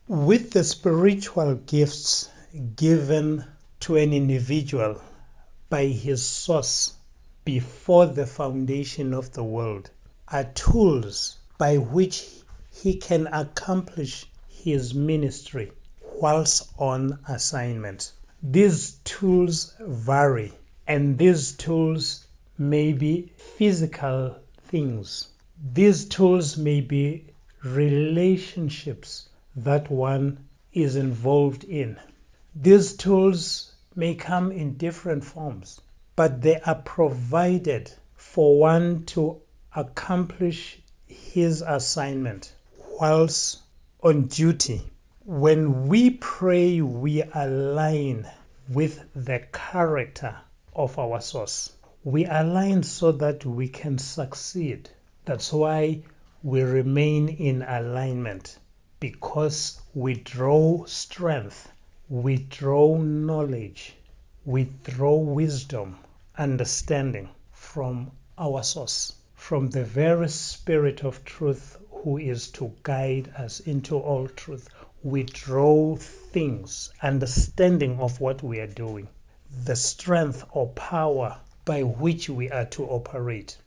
With the spiritual gifts given to an individual by his source before the foundation of the world are tools by which he can accomplish his ministry whilst on assignment. These tools vary, and these tools may be physical things. These tools may be relationships that one is involved in. These tools may come in different forms, but they are provided for one to accomplish his assignment whilst on duty. When we pray, we align with the character of our source. We align so that we can succeed. That's why we remain in alignment, because we draw strength, we draw knowledge, we draw wisdom, understanding from our source, from the very Spirit of truth who is to guide us into all truth. We draw things, understanding of what we are doing, the strength or power by which we are to operate,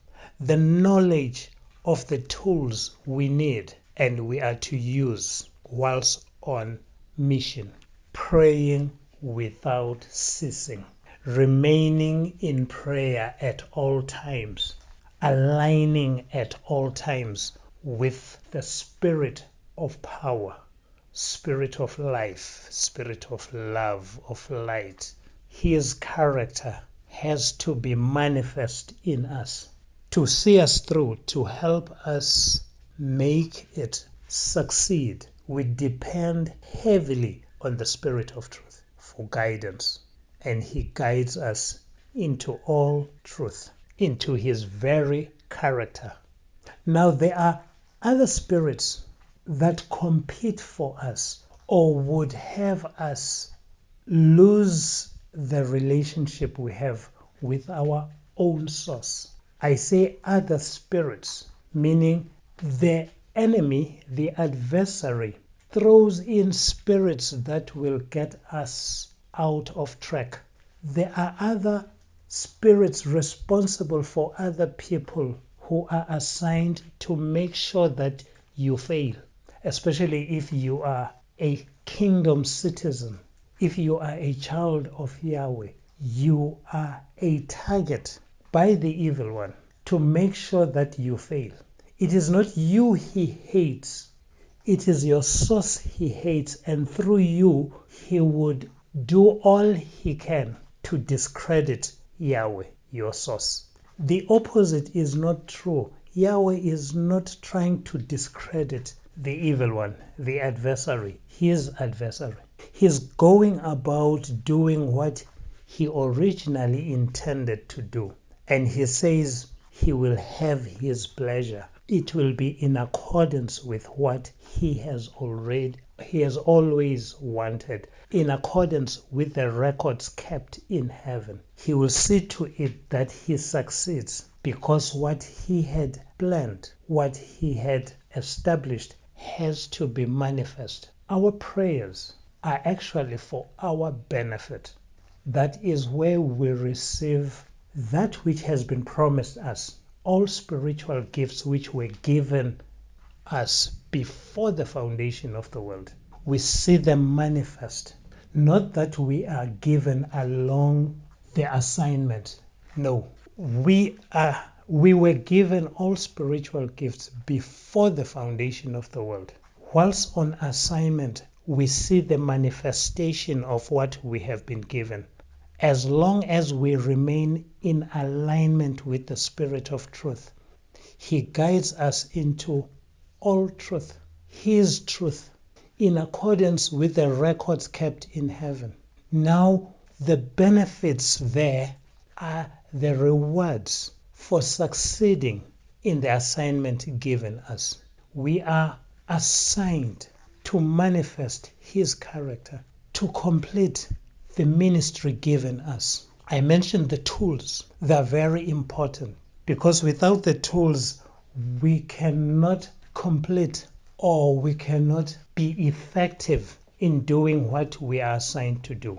the knowledge of the tools we need and we are to use whilst on mission, praying without ceasing, remaining in prayer at all times, aligning at all times with the Spirit of power, Spirit of life, Spirit of love, of light. His character has to be manifest in us to see us through, to help us make it succeed. We depend heavily on the Spirit of truth for guidance, and He guides us into all truth, into His very character. Now, there are other spirits that compete for us or would have us lose the relationship we have with our own source. I say other spirits, meaning the enemy, the adversary, throws in spirits that will get us out of track. There are other spirits responsible for other people who are assigned to make sure that you fail, especially if you are a kingdom citizen. If you are a child of Yahweh, you are a target by the evil one to make sure that you fail. It is not you he hates, it is your source he hates, and through you he would do all he can to discredit Yahweh, your source. The opposite is not true. Yahweh is not trying to discredit the evil one, the adversary, his adversary. He's going about doing what he originally intended to do. And he says he will have his pleasure. It will be in accordance with what he has always wanted, in accordance with the records kept in heaven. He will see to it that he succeeds, because what he had planned, what he had established, has to be manifest. Our prayers are actually for our benefit. That is where we receive that which has been promised us. All spiritual gifts which were given us before the foundation of the world. We see them manifest. Not that we are given along the assignment. No. We were given all spiritual gifts before the foundation of the world. Whilst on assignment, we see the manifestation of what we have been given. As long as we remain in alignment with the Spirit of truth, He guides us into all truth, His truth, in accordance with the records kept in heaven. Now, the benefits there are the rewards for succeeding in the assignment given us. We are assigned to manifest His character, to complete the ministry given us. I mentioned the tools. They're very important, because without the tools, we cannot complete or we cannot be effective in doing what we are assigned to do.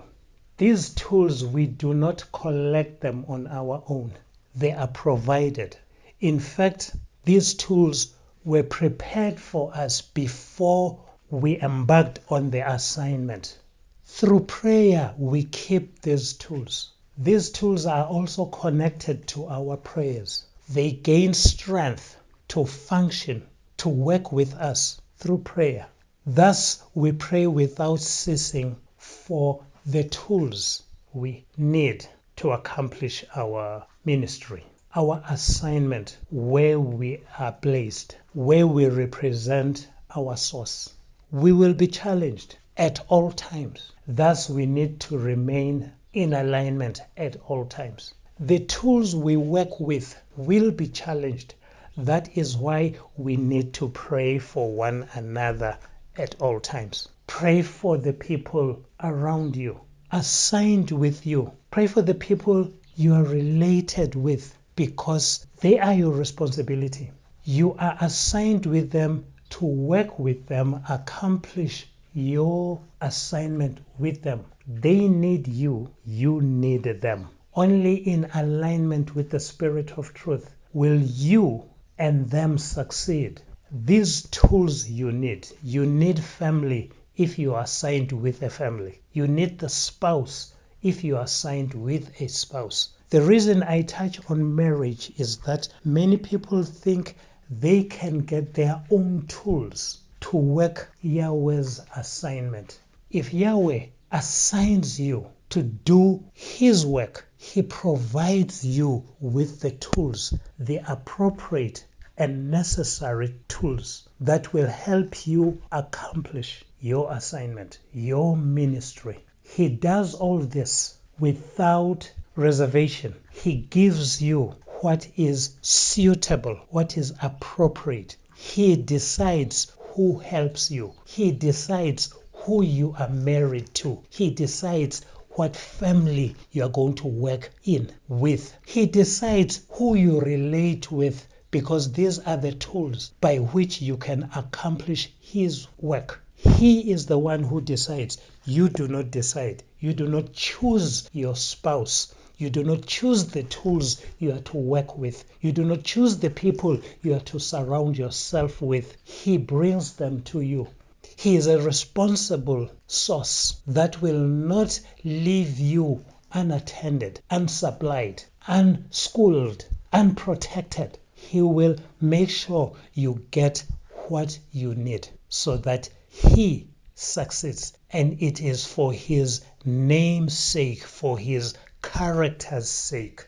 These tools, we do not collect them on our own. They are provided. In fact, these tools were prepared for us before we embarked on the assignment. Through prayer, we keep these tools. These tools are also connected to our prayers. They gain strength to function, to work with us through prayer. Thus, we pray without ceasing for the tools we need to accomplish our ministry, our assignment, where we are placed, where we represent our source. We will be challenged at all times. Thus, we need to remain in alignment at all times. The tools we work with will be challenged. That is why we need to pray for one another at all times. Pray for the people around you, assigned with you. Pray for the people you are related with, because they are your responsibility. You are assigned with them to work with them, accomplish your assignment with them. They need you, you need them. Only in alignment with the Spirit of truth will you and them succeed. These tools you need family if you are assigned with a family. You need the spouse if you are assigned with a spouse. The reason I touch on marriage is that many people think they can get their own tools to work Yahweh's assignment. If Yahweh assigns you to do His work, He provides you with the tools, the appropriate and necessary tools that will help you accomplish your assignment, your ministry. He does all this without reservation. He gives you what is suitable, what is appropriate. He decides who helps you. He decides who you are married to. He decides what family you are going to work in with. He decides who you relate with, because these are the tools by which you can accomplish His work. He is the one who decides. You do not decide. You do not choose your spouse. You do not choose the tools you are to work with. You do not choose the people you are to surround yourself with. He brings them to you. He is a responsible source that will not leave you unattended, unsupplied, unschooled, unprotected. He will make sure you get what you need so that He succeeds. And it is for His name's sake, for His character's sake.